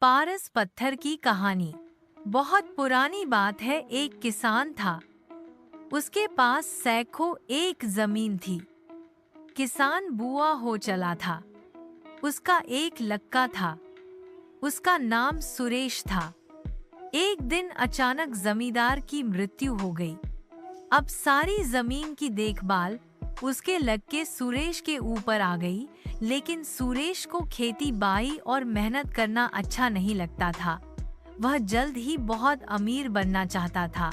पारस पत्थर की कहानी। बहुत पुरानी बात है। एक किसान था। उसके पास सैकड़ों एक जमीन थी। किसान बुआ हो चला था। उसका एक लड़का था। उसका नाम सुरेश था। एक दिन अचानक जमींदार की मृत्यु हो गई। अब सारी जमीन की देखभाल उसके लड़के सुरेश के ऊपर आ गई। लेकिन सुरेश को खेती बाड़ी और मेहनत करना अच्छा नहीं लगता था। वह जल्द ही बहुत अमीर बनना चाहता था।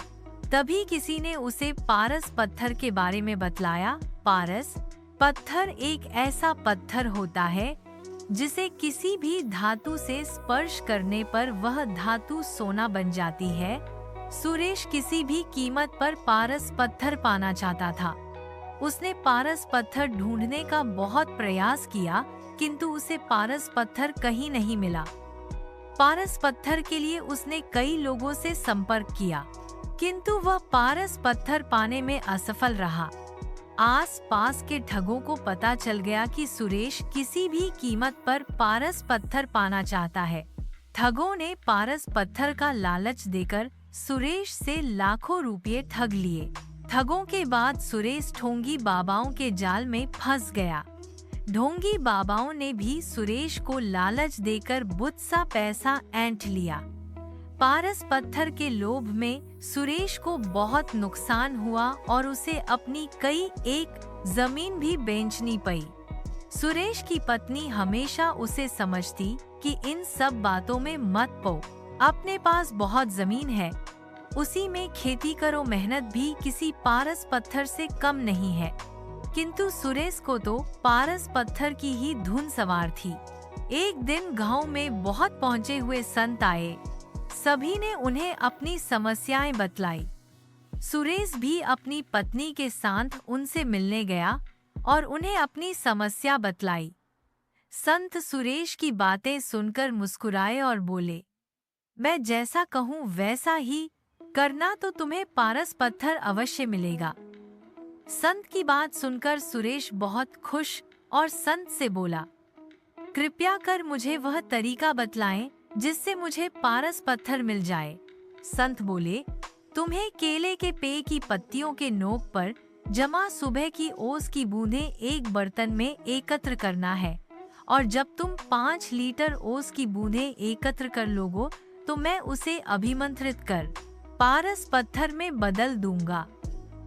तभी किसी ने उसे पारस पत्थर के बारे में बतलाया। पारस पत्थर एक ऐसा पत्थर होता है जिसे किसी भी धातु से स्पर्श करने पर वह धातु सोना बन जाती है। सुरेश किसी भी कीमत पर पारस पत्थर पाना चाहता था। उसने पारस पत्थर ढूंढने का बहुत प्रयास किया, किंतु उसे पारस पत्थर कहीं नहीं मिला। पारस पत्थर के लिए उसने कई लोगों से संपर्क किया, किंतु वह पारस पत्थर पाने में असफल रहा। आस पास के ठगों को पता चल गया कि सुरेश किसी भी कीमत पर पारस पत्थर पाना चाहता है। ठगों ने पारस पत्थर का लालच देकर सुरेश से लाखों रुपये ठग लिए। ठगों के बाद सुरेश ढोंगी बाबाओं के जाल में फंस गया। ढोंगी बाबाओं ने भी सुरेश को लालच देकर बुत सा पैसा ऐंठ लिया। पारस पत्थर के लोभ में सुरेश को बहुत नुकसान हुआ और उसे अपनी कई एक जमीन भी बेचनी पड़ी। सुरेश की पत्नी हमेशा उसे समझती कि इन सब बातों में मत पो, अपने पास बहुत जमीन है, उसी में खेती करो, मेहनत भी किसी पारस पत्थर से कम नहीं है। किंतु सुरेश को तो पारस पत्थर की ही धुन सवार थी। एक दिन गांव में बहुत पहुंचे हुए संत आए। सभी ने उन्हें अपनी समस्याएं बतलाई। सुरेश भी अपनी पत्नी के साथ उनसे मिलने गया और उन्हें अपनी समस्या बतलाई। संत सुरेश की बातें सुनकर मुस्कुराए और बोले, मैं जैसा कहूँ वैसा ही करना तो तुम्हें पारस पत्थर अवश्य मिलेगा। संत की बात सुनकर सुरेश बहुत खुश और संत से बोला, कृपया कर मुझे वह तरीका बतलाएं जिससे मुझे पारस पत्थर मिल जाए। संत बोले, तुम्हें केले के पेड़ की पत्तियों के नोक पर जमा सुबह की ओस की बूंदें एक बर्तन में एकत्र करना है, और जब तुम 5 लीटर ओस की बूंदें एकत्र कर लोगो तो मैं उसे अभिमंत्रित कर पारस पत्थर में बदल दूंगा।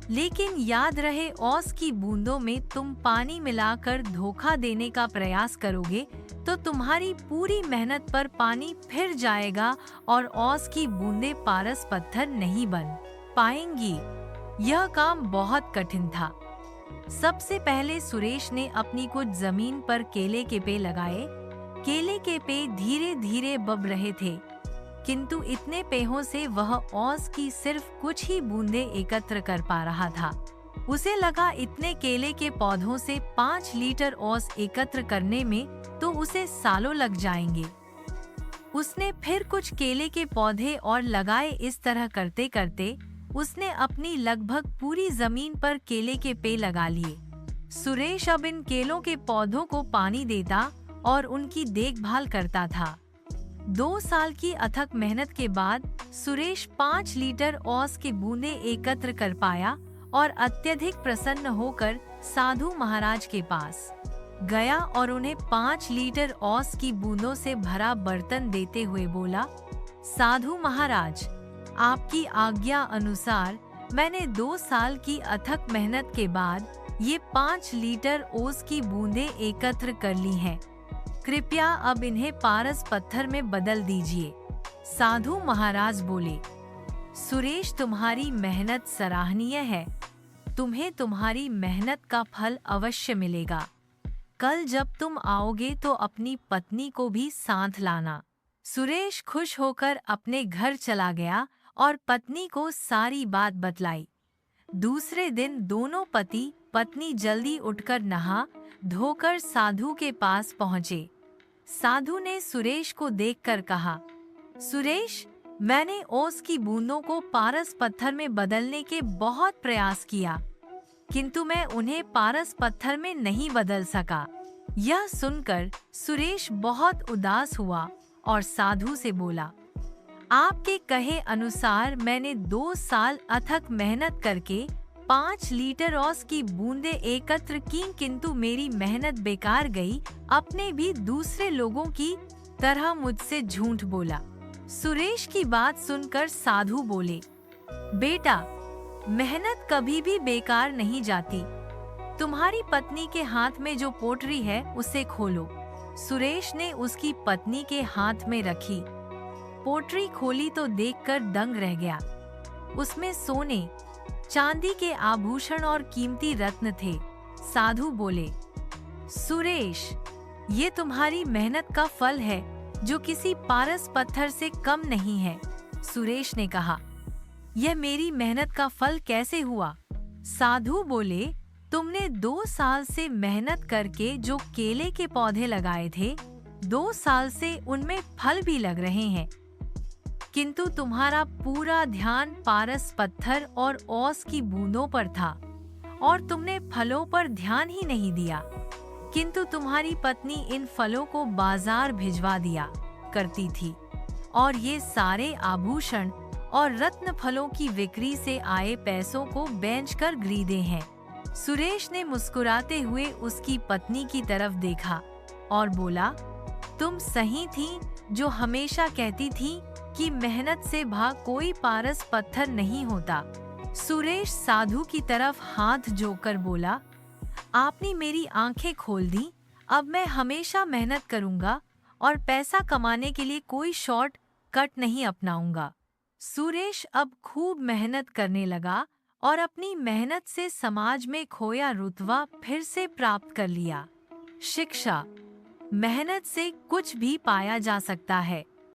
लेकिन याद रहे, ओस की बूंदों में तुम पानी मिलाकर धोखा देने का प्रयास करोगे तो तुम्हारी पूरी मेहनत पर पानी फिर जाएगा और ओस की बूंदें पारस पत्थर नहीं बन पाएंगी। यह काम बहुत कठिन था। सबसे पहले सुरेश ने अपनी कुछ जमीन पर केले के पेड़ लगाए। केले के पेड़ धीरे धीरे बढ़ रहे थे, किंतु इतने पेड़ों से वह ओस की सिर्फ कुछ ही बूंदें एकत्र कर पा रहा था। उसे लगा इतने केले के पौधों से 5 लीटर ओस एकत्र करने में तो उसे सालों लग जाएंगे। उसने फिर कुछ केले के पौधे और लगाए। इस तरह करते करते उसने अपनी लगभग पूरी जमीन पर केले के पेड़ लगा लिए। सुरेश अब इन केलों के पौधों को पानी देता और उनकी देखभाल करता था। 2 साल की अथक मेहनत के बाद सुरेश 5 लीटर ओस की बूंदें एकत्र कर पाया और अत्यधिक प्रसन्न होकर साधु महाराज के पास गया और उन्हें 5 लीटर ओस की बूंदों से भरा बर्तन देते हुए बोला, साधु महाराज, आपकी आज्ञा अनुसार मैंने 2 साल की अथक मेहनत के बाद ये 5 लीटर ओस की बूंदें एकत्र कर ली हैं। कृपया अब इन्हें पारस पत्थर में बदल दीजिए। साधु महाराज बोले, सुरेश, तुम्हारी मेहनत सराहनीय है। तुम्हें तुम्हारी मेहनत का फल अवश्य मिलेगा। कल जब तुम आओगे तो अपनी पत्नी को भी साथ लाना। सुरेश खुश होकर अपने घर चला गया और पत्नी को सारी बात बतलाई। दूसरे दिन दोनों पति पत्नी जल्दी उठकर नहा धोकर साधु के पास पहुँचे। साधु ने सुरेश को देखकर कहा, सुरेश, मैंने ओस की बूंदों को पारस पत्थर में बदलने के बहुत प्रयास किया, किंतु मैं उन्हें पारस पत्थर में नहीं बदल सका। यह सुनकर सुरेश बहुत उदास हुआ और साधु से बोला, आपके कहे अनुसार मैंने 2 साल अथक मेहनत करके 5 लीटर औस की बूंदें एकत्र की, किंतु मेरी मेहनत बेकार गई। अपने भी दूसरे लोगों की तरह मुझसे झूठ बोला। सुरेश की बात सुनकर साधु बोले, बेटा, मेहनत कभी भी बेकार नहीं जाती। तुम्हारी पत्नी के हाथ में जो पोटरी है उसे खोलो। सुरेश ने उसकी पत्नी के हाथ में रखी। पोटरी खोली तो देखकर दंग रह गया। उसमें सोने, चांदी के आभूषण और कीमती रत्न थे। साधु बोले, सुरेश, ये तुम्हारी मेहनत का फल है जो किसी पारस पत्थर से कम नहीं है। सुरेश ने कहा, यह मेरी मेहनत का फल कैसे हुआ? साधु बोले, तुमने 2 साल से मेहनत करके जो केले के पौधे लगाए थे, 2 साल से उनमें फल भी लग रहे हैं, किंतु तुम्हारा पूरा ध्यान पारस पत्थर और औस की बूंदों पर था और तुमने फलों पर ध्यान ही नहीं दिया। किंतु तुम्हारी पत्नी इन फलों को बाजार भिजवा दिया करती थी और ये सारे आभूषण और रत्न फलों की बिक्री से आए पैसों को बेचकर खरीदे हैं। सुरेश ने मुस्कुराते हुए उसकी पत्नी की तरफ देखा और बोला, तुम सही थी जो हमेशा कहती थी कि मेहनत से भाग कोई पारस पत्थर नहीं होता। सुरेश साधु की तरफ हाथ जोड़कर बोला, आपने मेरी आंखें खोल दी। अब मैं हमेशा मेहनत करूंगा और पैसा कमाने के लिए कोई शॉर्ट कट नहीं अपनाऊंगा। सुरेश अब खूब मेहनत करने लगा और अपनी मेहनत से समाज में खोया रुतबा फिर से प्राप्त कर लिया। शिक्षा, मेहनत से कुछ भी पाया जा सकता है।